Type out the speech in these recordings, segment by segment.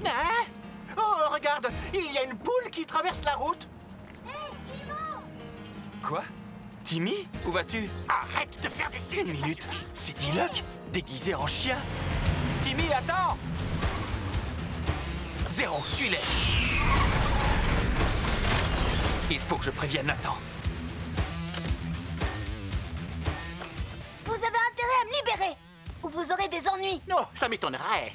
Hein? Oh, regarde, il y a une poule qui traverse la route. Quoi? Timmy? Où vas-tu? Arrête de faire des signes. Une minute, c'est Diluc, déguisé en chien. Timmy, attends! Zéro, suis-les. Il faut que je prévienne Nathan. Vous avez intérêt à me libérer, ou vous aurez des ennuis. Non, ça m'étonnerait.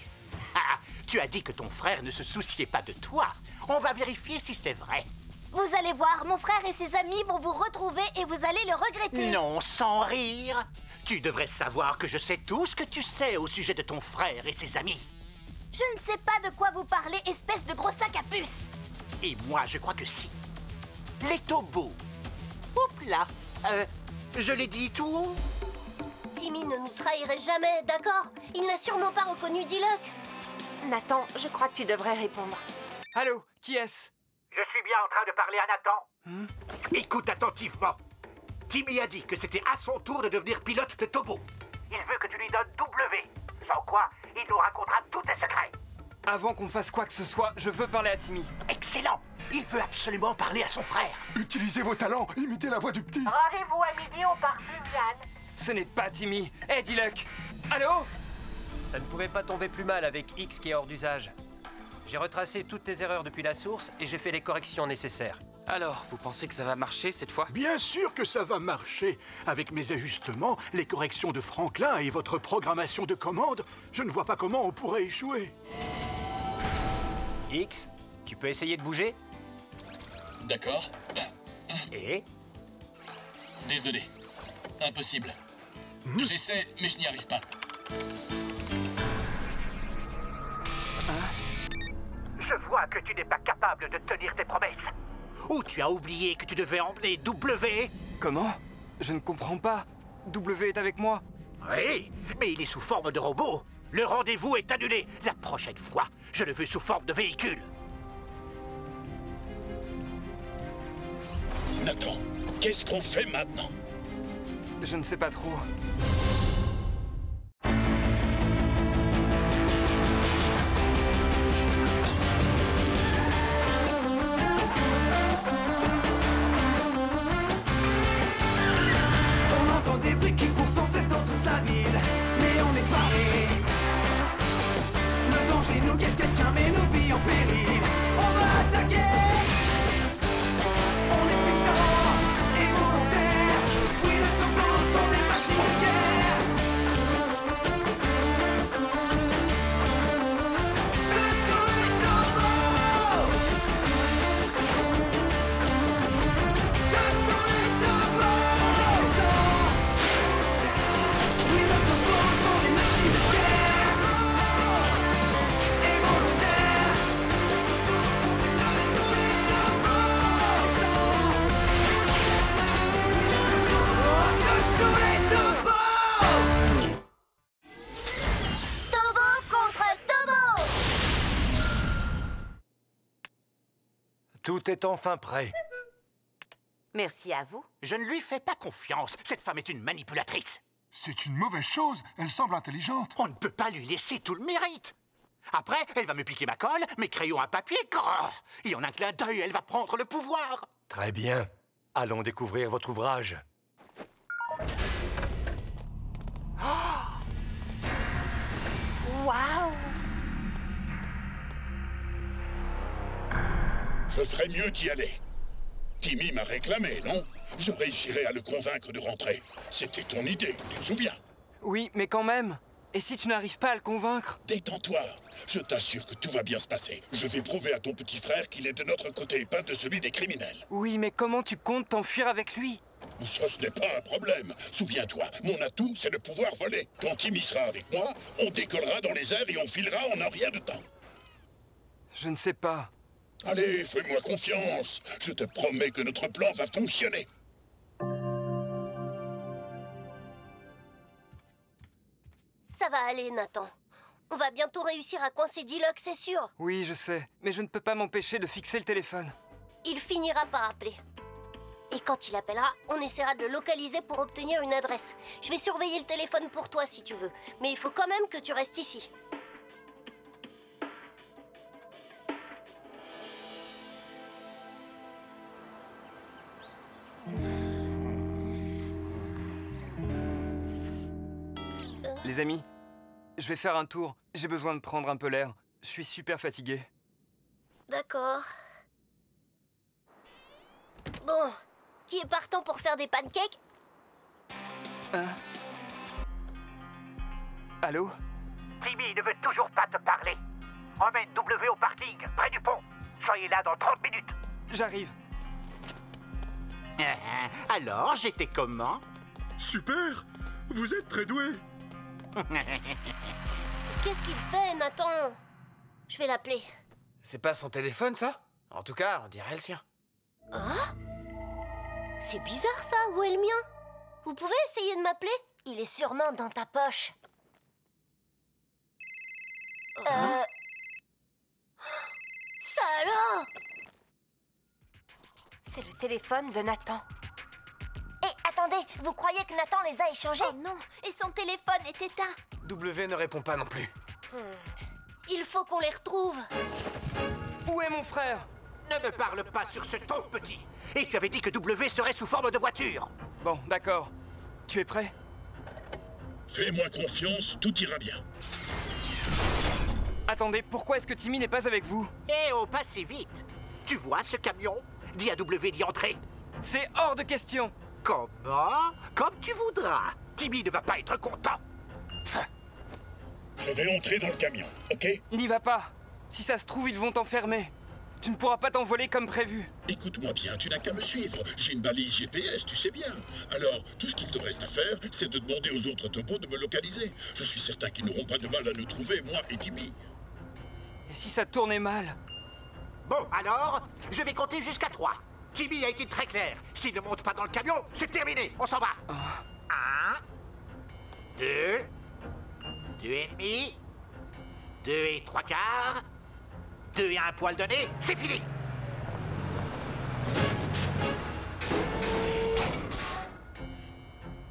Ah, tu as dit que ton frère ne se souciait pas de toi. On va vérifier si c'est vrai. Vous allez voir, mon frère et ses amis vont vous retrouver et vous allez le regretter. Non, sans rire. Tu devrais savoir que je sais tout ce que tu sais au sujet de ton frère et ses amis. Je ne sais pas de quoi vous parlez, espèce de gros sac à puce. Et moi, je crois que si. Les Tobos. Oups là. Je l'ai dit tout haut. Timmy ne nous trahirait jamais, d'accord? Il n'a sûrement pas reconnu Diluc. Nathan, je crois que tu devrais répondre. Allô, qui est-ce? Je suis bien en train de parler à Nathan. Écoute attentivement. Timmy a dit que c'était à son tour de devenir pilote de Tobo. Il veut que tu lui donnes W. Sans quoi, il nous racontera tous tes secrets. Avant qu'on fasse quoi que ce soit, je veux parler à Timmy. Excellent. Il veut absolument parler à son frère. Utilisez vos talents, imitez la voix du petit. Rendez-vous à midi au parc Viviane. Ce n'est pas Timmy. Hé, Diluc! Allô? Ça ne pouvait pas tomber plus mal avec X qui est hors d'usage. J'ai retracé toutes tes erreurs depuis la source et j'ai fait les corrections nécessaires. Alors, vous pensez que ça va marcher cette fois? Bien sûr que ça va marcher. Avec mes ajustements, les corrections de Franklin et votre programmation de commande, je ne vois pas comment on pourrait échouer. X, tu peux essayer de bouger? D'accord. Et? Désolé. Impossible. J'essaie, mais je n'y arrive pas. Je vois que tu n'es pas capable de tenir tes promesses. Ou tu as oublié que tu devais emmener W. Comment? Je ne comprends pas. W est avec moi. Oui, mais il est sous forme de robot. Le rendez-vous est annulé. La prochaine fois, je le veux sous forme de véhicule. Nathan, qu'est-ce qu'on fait maintenant? Je ne sais pas trop. On entend des bruits qui courent sans cesse dans toute la ville, mais on est paré. Le danger nous guette, quelqu'un met nos vies en péril. On va attaquer. On est puissants et volontaires. Oui, les Tobos sont des machines de guerre. Ce sont les Tobos. Ce sont les Tobos. On est puissants. Oui, les Tobos sont des machines de guerre. Et volontaires. Ce sont les Tobos. Ce sont les Tobos. Tobo contre Tobo. Tout est enfin prêt. Merci à vous. Je ne lui fais pas confiance. Cette femme est une manipulatrice. C'est une mauvaise chose, elle semble intelligente. On ne peut pas lui laisser tout le mérite. Après, elle va me piquer ma colle, mes crayons à papier. Grrr. Et en un clin d'œil, elle va prendre le pouvoir. Très bien. Allons découvrir votre ouvrage. Waouh! Je ferais mieux d'y aller. Timmy m'a réclamé, non? Je réussirais à le convaincre de rentrer. C'était ton idée, tu te souviens? Oui, mais quand même. Et si tu n'arrives pas à le convaincre? Détends-toi. Je t'assure que tout va bien se passer. Je vais prouver à ton petit frère qu'il est de notre côté, pas de celui des criminels. Oui, mais comment tu comptes t'enfuir avec lui? Ça, ce n'est pas un problème. Souviens-toi, mon atout, c'est de pouvoir voler. Quand Timmy sera avec moi, on décollera dans les airs et on filera en un rien de temps. Je ne sais pas. Allez, fais-moi confiance. Je te promets que notre plan va fonctionner. Ça va aller, Nathan. On va bientôt réussir à coincer Diluc, c'est sûr. Oui, je sais. Mais je ne peux pas m'empêcher de fixer le téléphone. Il finira par appeler. Et quand il appellera, on essaiera de le localiser pour obtenir une adresse. Je vais surveiller le téléphone pour toi si tu veux. Mais il faut quand même que tu restes ici. Les amis, je vais faire un tour. J'ai besoin de prendre un peu l'air. Je suis super fatigué. D'accord. Bon, qui est partant pour faire des pancakes? Hein? Allô? Timmy ne veut toujours pas te parler. Emmène W au parking, près du pont. Soyez là dans 30 minutes. J'arrive. Alors, j'étais comment? Super! Vous êtes très doué! Qu'est-ce qu'il fait, Nathan? Je vais l'appeler. C'est pas son téléphone, ça? En tout cas, on dirait le sien. Hein? C'est bizarre, ça. Où est le mien? Vous pouvez essayer de m'appeler? Il est sûrement dans ta poche. Ça alors? C'est le téléphone de Nathan. Et attendez, vous croyez que Nathan les a échangés? Oh non, et son téléphone est éteint. W ne répond pas non plus. Il faut qu'on les retrouve. Où est mon frère? Ne me parle pas sur ce ton, petit. Et tu avais dit que W serait sous forme de voiture. Bon, d'accord. Tu es prêt? Fais-moi confiance, tout ira bien. Attendez, pourquoi est-ce que Timmy n'est pas avec vous? Eh oh, pas si vite. Tu vois ce camion? Dis à W d'y entrer. C'est hors de question. Comment? Comme tu voudras. Timmy ne va pas être content. Je vais entrer dans le camion, ok? N'y va pas. Si ça se trouve, ils vont t'enfermer. Tu ne pourras pas t'envoler comme prévu. Écoute-moi bien, tu n'as qu'à me suivre. J'ai une balise GPS, tu sais bien. Alors, tout ce qu'il te reste à faire, c'est de demander aux autres topos de me localiser. Je suis certain qu'ils n'auront pas de mal à nous trouver, moi et Timmy. Et si ça tournait mal? Bon, alors, je vais compter jusqu'à 3. Timmy a été très clair. S'il ne monte pas dans le camion, c'est terminé. On s'en va. 1, 2, 2 et demi, 2 et 3 quarts, 2 et un poil de nez, c'est fini.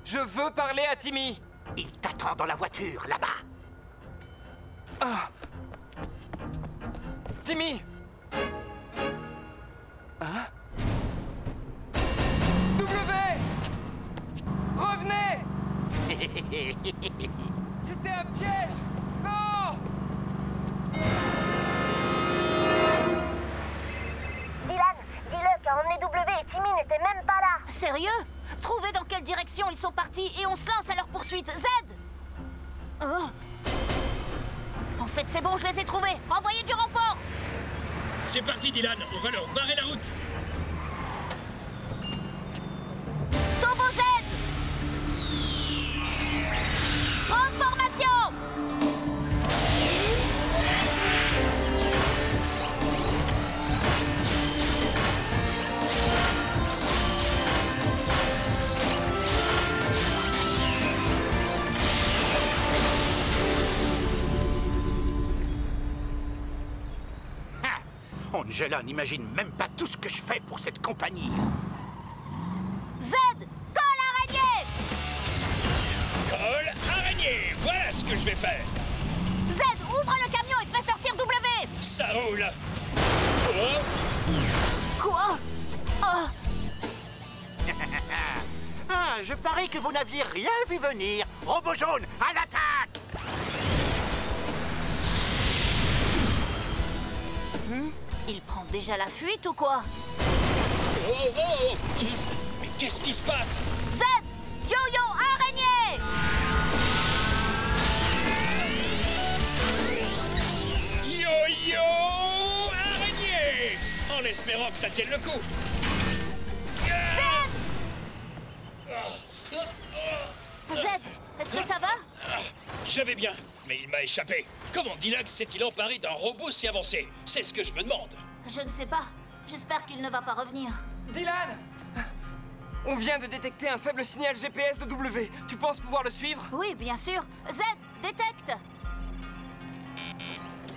Je veux parler à Timmy. Il t'attend dans la voiture, là-bas. Ah. Timmy. Hein? W! Revenez! C'était un piège! Non! Dylan, dis-le qu'a emmené W et Timmy n'étaient même pas là. Sérieux? Trouvez dans quelle direction ils sont partis et on se lance à leur poursuite. Z! Oh. En fait, c'est bon, je les ai trouvés. Envoyez du renfort! C'est parti, Dylan. On va leur barrer la route. Turbo Z! Transformation! Angela n'imagine même pas tout ce que je fais pour cette compagnie. Z! Colle araignée! Colle araignée. Voilà ce que je vais faire. Z! Ouvre le camion et fais sortir W! Ça roule. Oh. Quoi? Oh! Ah, je parie que vous n'aviez rien vu venir. Robot jaune, à l'attaque! Il prend déjà la fuite ou quoi? Oh, oh, oh. Mais qu'est-ce qui se passe? Z! Yo-yo araignée! Yo-yo araignée. En espérant que ça tienne le coup. Z! Est-ce que ça va? Je vais bien, mais il m'a échappé. Comment Dilax s'est-il emparé d'un robot si avancé? C'est ce que je me demande. Je ne sais pas. J'espère qu'il ne va pas revenir. Dylan! On vient de détecter un faible signal GPS de W. Tu penses pouvoir le suivre? Oui, bien sûr. Z! Détecte!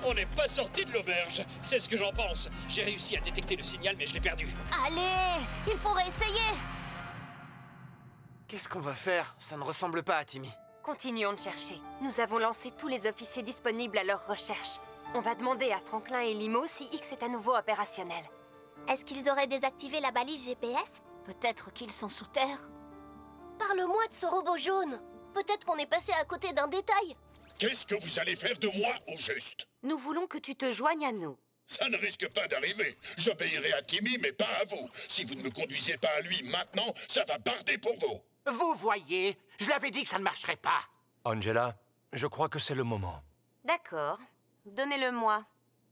On n'est pas sorti de l'auberge. C'est ce que j'en pense. J'ai réussi à détecter le signal, mais je l'ai perdu. Allez! Il faut réessayer! Qu'est-ce qu'on va faire? Ça ne ressemble pas à Timmy. Continuons de chercher. Nous avons lancé tous les officiers disponibles à leur recherche. On va demander à Franklin et Limo si X est à nouveau opérationnel. Est-ce qu'ils auraient désactivé la balise GPS? Peut-être qu'ils sont sous terre. Parle-moi de ce robot jaune. Peut-être qu'on est passé à côté d'un détail. Qu'est-ce que vous allez faire de moi, au juste? Nous voulons que tu te joignes à nous. Ça ne risque pas d'arriver. J'obéirai à Timmy, mais pas à vous. Si vous ne me conduisez pas à lui maintenant, ça va barder pour vous. Vous voyez, je l'avais dit que ça ne marcherait pas. Angela, je crois que c'est le moment. D'accord. Donnez-le-moi.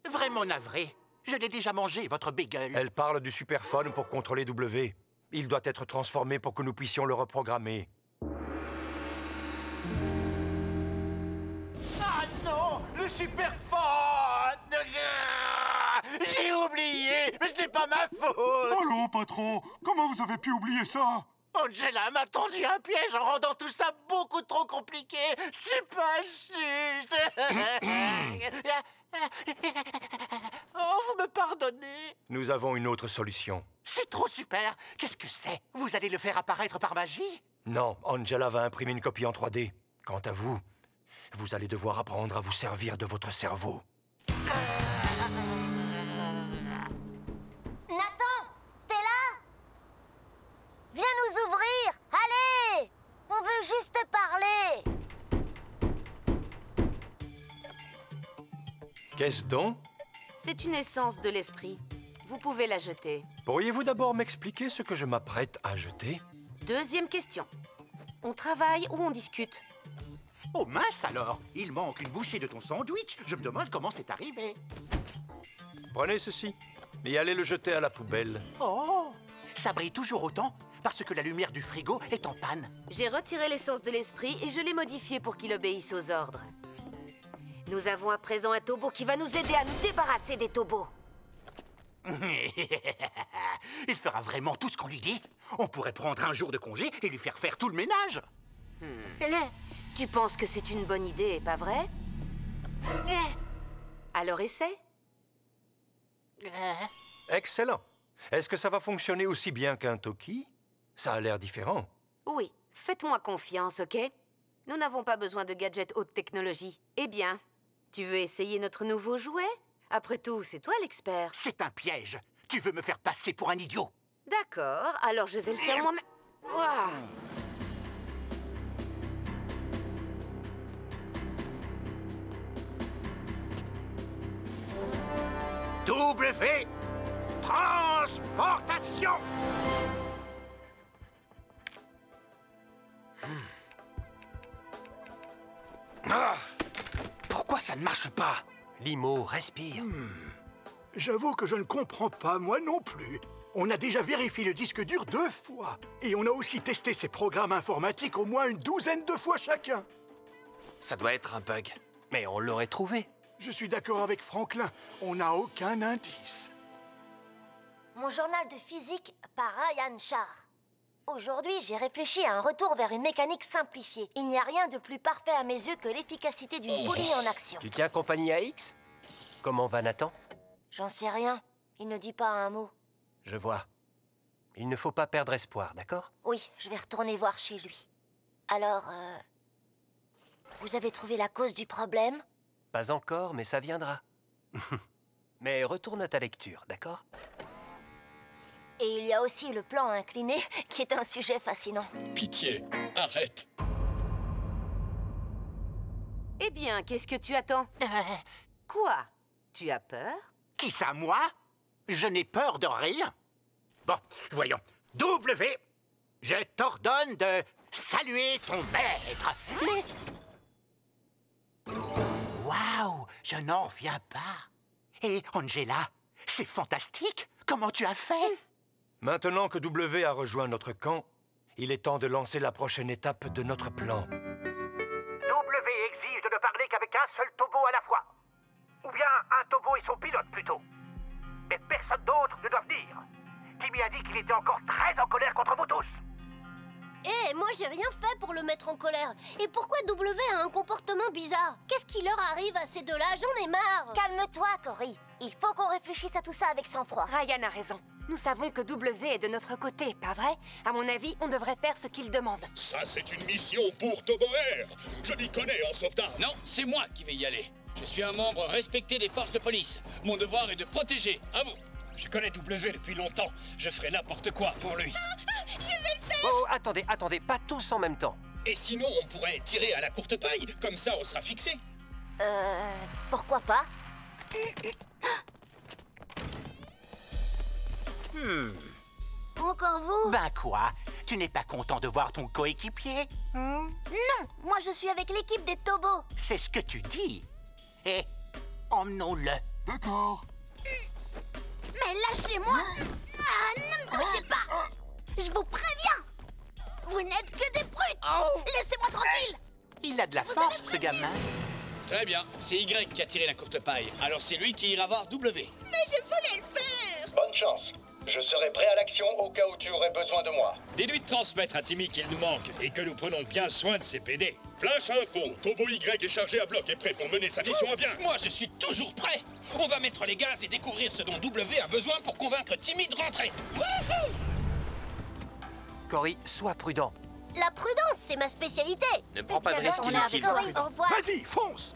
Vraiment navré. Je l'ai déjà mangé, votre bagel. Elle parle du superphone pour contrôler W. Il doit être transformé pour que nous puissions le reprogrammer. Ah non, le superphone! J'ai oublié, mais ce n'est pas ma faute. Allô, patron, comment vous avez pu oublier ça? Angela m'a tendu un piège en rendant tout ça beaucoup trop compliqué. C'est pas juste. Oh, vous me pardonnez? Nous avons une autre solution. C'est trop super. Qu'est-ce que c'est? Vous allez le faire apparaître par magie? Non, Angela va imprimer une copie en 3D. Quant à vous, vous allez devoir apprendre à vous servir de votre cerveau. Nathan, t'es là? Viens nous ouvrir. Allez! On veut juste te parler. Qu'est-ce donc? C'est une essence de l'esprit. Vous pouvez la jeter. Pourriez-vous d'abord m'expliquer ce que je m'apprête à jeter? Deuxième question. On travaille ou on discute? Oh mince alors, il manque une bouchée de ton sandwich. Je me demande comment c'est arrivé. Prenez ceci et allez le jeter à la poubelle. Oh, ça brille toujours autant parce que la lumière du frigo est en panne. J'ai retiré l'essence de l'esprit et je l'ai modifié pour qu'il obéisse aux ordres. Nous avons à présent un Tobo qui va nous aider à nous débarrasser des Tobos. Il fera vraiment tout ce qu'on lui dit. On pourrait prendre un jour de congé et lui faire faire tout le ménage. Tu penses que c'est une bonne idée, pas vrai? Alors essaie. Excellent. Est-ce que ça va fonctionner aussi bien qu'un Toki? Ça a l'air différent. Oui, faites-moi confiance, ok? Nous n'avons pas besoin de gadgets haute technologie. Eh bien, tu veux essayer notre nouveau jouet? Après tout, c'est toi l'expert. C'est un piège. Tu veux me faire passer pour un idiot. D'accord, alors je vais le faire moi-même. Ouah. W. Transportation. Ah, pourquoi ça ne marche pas? Limo, respire. J'avoue que je ne comprends pas, moi non plus. On a déjà vérifié le disque dur 2 fois. Et on a aussi testé ces programmes informatiques au moins une douzaine de fois chacun. Ça doit être un bug. Mais on l'aurait trouvé. Je suis d'accord avec Franklin. On n'a aucun indice. Mon journal de physique par Ryan Char. Aujourd'hui, j'ai réfléchi à un retour vers une mécanique simplifiée. Il n'y a rien de plus parfait à mes yeux que l'efficacité d'une poulie en action. Tu tiens compagnie à X? Comment va Nathan? J'en sais rien. Il ne dit pas un mot. Je vois. Il ne faut pas perdre espoir, d'accord? Oui, je vais retourner voir chez lui. Alors, vous avez trouvé la cause du problème? Pas encore, mais ça viendra. Mais retourne à ta lecture, d'accord? Et il y a aussi le plan incliné, qui est un sujet fascinant. Pitié, arrête. Eh bien, qu'est-ce que tu attends? Quoi? Tu as peur? Qui ça, moi? Je n'ai peur de rien. Bon, voyons. W, je t'ordonne de saluer ton maître. Mais... Waouh, je n'en reviens pas. Et Angela, c'est fantastique. Comment tu as fait? Maintenant que W a rejoint notre camp, il est temps de lancer la prochaine étape de notre plan. W exige de ne parler qu'avec un seul Tobo à la fois. Ou bien un Tobo et son pilote, plutôt. Mais personne d'autre ne doit venir. Timmy a dit qu'il était encore très en colère contre vous tous. Eh, moi j'ai rien fait pour le mettre en colère. Et pourquoi W a un comportement bizarre? Qu'est-ce qui leur arrive à ces deux-là? J'en ai marre. Calme-toi, Cory. Il faut qu'on réfléchisse à tout ça avec sang-froid. Ryan a raison. Nous savons que W est de notre côté, pas vrai? À mon avis, on devrait faire ce qu'il demande. Ça, c'est une mission pour Tobo Air. Je m'y connais en sauvetage. Non, c'est moi qui vais y aller. Je suis un membre respecté des forces de police. Mon devoir est de protéger. À vous. Je connais W depuis longtemps. Je ferai n'importe quoi pour lui. Oh, attendez, pas tous en même temps. Et sinon, on pourrait tirer à la courte paille. Comme ça, on sera fixé. Pourquoi pas? Encore vous? Ben quoi? Tu n'es pas content de voir ton coéquipier? Non, moi je suis avec l'équipe des Tobos. C'est ce que tu dis. Eh, emmenons-le. D'accord. Mais lâchez-moi! Ah, ne me touchez pas! Je vous préviens! Vous n'êtes que des brutes! Laissez-moi tranquille! Il a de la force, ce gamin. Très bien, c'est Y qui a tiré la courte paille. Alors c'est lui qui ira voir W. Mais je voulais le faire! Bonne chance. Je serai prêt à l'action au cas où tu aurais besoin de moi. Dis-lui de transmettre à Timmy qu'il nous manque et que nous prenons bien soin de ses PD. Flash info, Tobo Y est chargé à bloc et prêt pour mener sa mission à bien. Moi, je suis toujours prêt. On va mettre les gaz et découvrir ce dont W a besoin pour convaincre Timmy de rentrer. Wouhou! Cory, sois prudent. La prudence, c'est ma spécialité. Ne prends pas de risques On est avec inutiles. Cory, au revoir. Vas-y, fonce!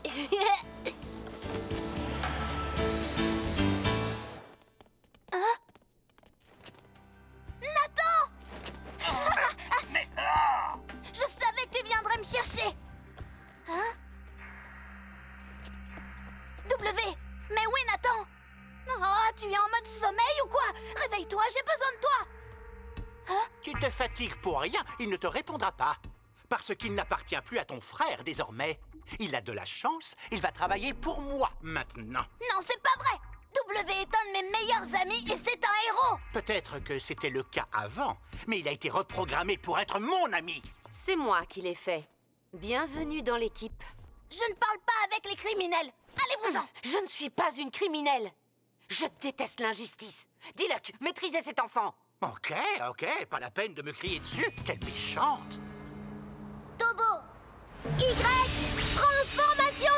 Je savais que tu viendrais me chercher! Hein? W! Mais oui, Nathan! Oh, tu es en mode sommeil ou quoi? Réveille-toi, j'ai besoin de toi! Tu te fatigues pour rien, il ne te répondra pas. Parce qu'il n'appartient plus à ton frère désormais. Il a de la chance, il va travailler pour moi maintenant. Non, c'est pas vrai! W est un de mes meilleurs amis et c'est un héros! Peut-être que c'était le cas avant, mais il a été reprogrammé pour être mon ami. C'est moi qui l'ai fait. Bienvenue dans l'équipe. Je ne parle pas avec les criminels! Allez-vous-en! Je ne suis pas une criminelle. Je déteste l'injustice. Diluc, maîtrisez cet enfant. Ok, pas la peine de me crier dessus. Quelle méchante! Tobo! Y! Transformation!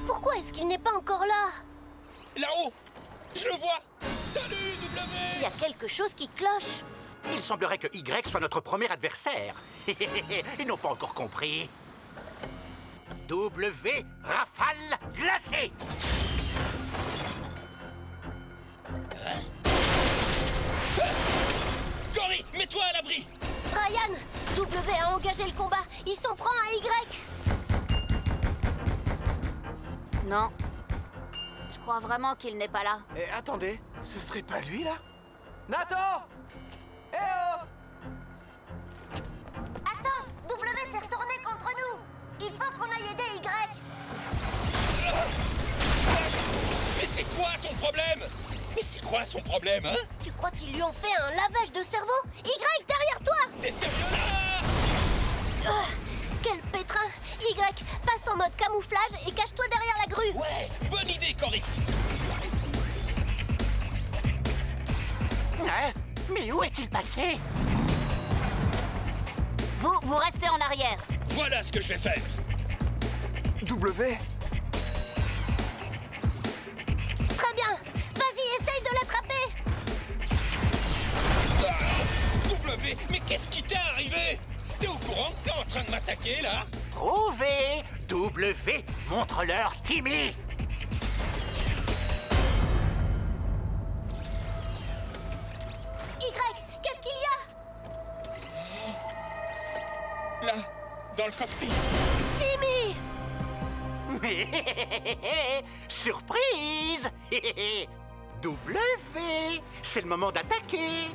Pourquoi est-ce qu'il n'est pas encore là? Là-haut! Je le vois! Salut, W! Il y a quelque chose qui cloche. Il semblerait que Y soit notre premier adversaire. Ils n'ont pas encore compris. W, rafale glacée! Cory, mets-toi à l'abri! Ryan! W a engagé le combat. Il s'en prend à Y. Non. Je crois vraiment qu'il n'est pas là. Eh, attendez, ce serait pas lui, là? Nathan! Eh oh! Attends! W s'est retourné contre nous! Il faut qu'on aille aider Y! Mais c'est quoi ton problème? Mais c'est quoi son problème, hein? Tu crois qu'ils lui ont fait un lavage de cerveau? Y, derrière toi! T'es sérieux là? Quel pétrin! Y, passe en mode camouflage et cache-toi derrière la grue! Ouais, bonne idée, Cory! Hein? Mais où est-il passé? Vous restez en arrière. Voilà ce que je vais faire. W? Très bien! Vas-y, essaye de l'attraper! W, mais qu'est-ce qui t'est arrivé? T'es au courant que t'es en train de m'attaquer, là? Trouvé! W, montre-leur Timmy! Y, qu'est-ce qu'il y a? Là, dans le cockpit. Timmy! Surprise! W, c'est le moment d'attaquer!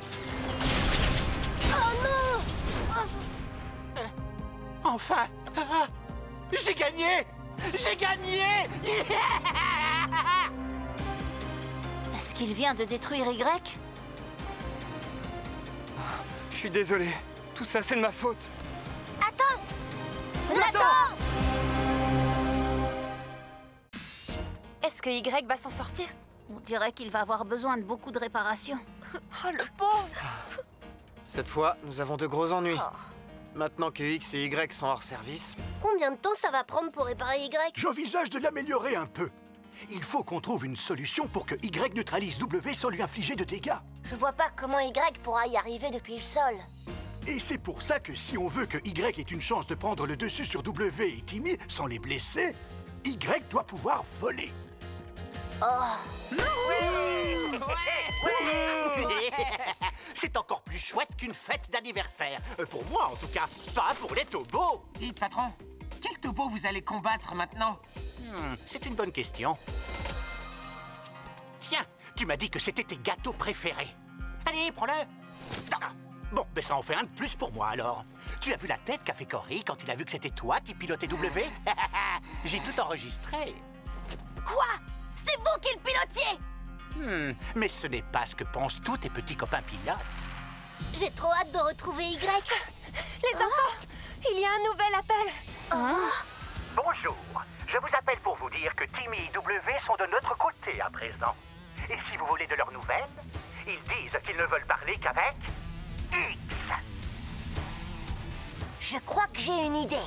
Oh non! Enfin! J'ai gagné! J'ai gagné! Est-ce qu'il vient de détruire Y? Je suis désolé. Tout ça, c'est de ma faute. Attends! Nathan! Est-ce que Y va s'en sortir? On dirait qu'il va avoir besoin de beaucoup de réparations. Oh, le pauvre! Cette fois, nous avons de gros ennuis. Maintenant que X et Y sont hors service... Combien de temps ça va prendre pour réparer Y? J'envisage de l'améliorer un peu. Il faut qu'on trouve une solution pour que Y neutralise W sans lui infliger de dégâts. Je vois pas comment Y pourra y arriver depuis le sol. Et c'est pour ça que si on veut que Y ait une chance de prendre le dessus sur W et Timmy sans les blesser, Y doit pouvoir voler. C'est encore plus chouette qu'une fête d'anniversaire. Pour moi, en tout cas. Pas pour les tobos. Dites, patron, quel tobo vous allez combattre maintenant? C'est une bonne question. Tiens, tu m'as dit que c'était tes gâteaux préférés. Allez, prends-le. Bon, ben ça en fait un de plus pour moi, alors. Tu as vu la tête qu'a fait Cory quand il a vu que c'était toi qui pilotais W? J'ai tout enregistré. Quoi? C'est vous qui le pilotiez? Mais ce n'est pas ce que pensent tous tes petits copains pilotes. J'ai trop hâte de retrouver Y. Les enfants, il y a un nouvel appel. Bonjour, je vous appelle pour vous dire que Timmy et W sont de notre côté à présent. Et si vous voulez de leurs nouvelles, ils disent qu'ils ne veulent parler qu'avec X. Je crois que j'ai une idée.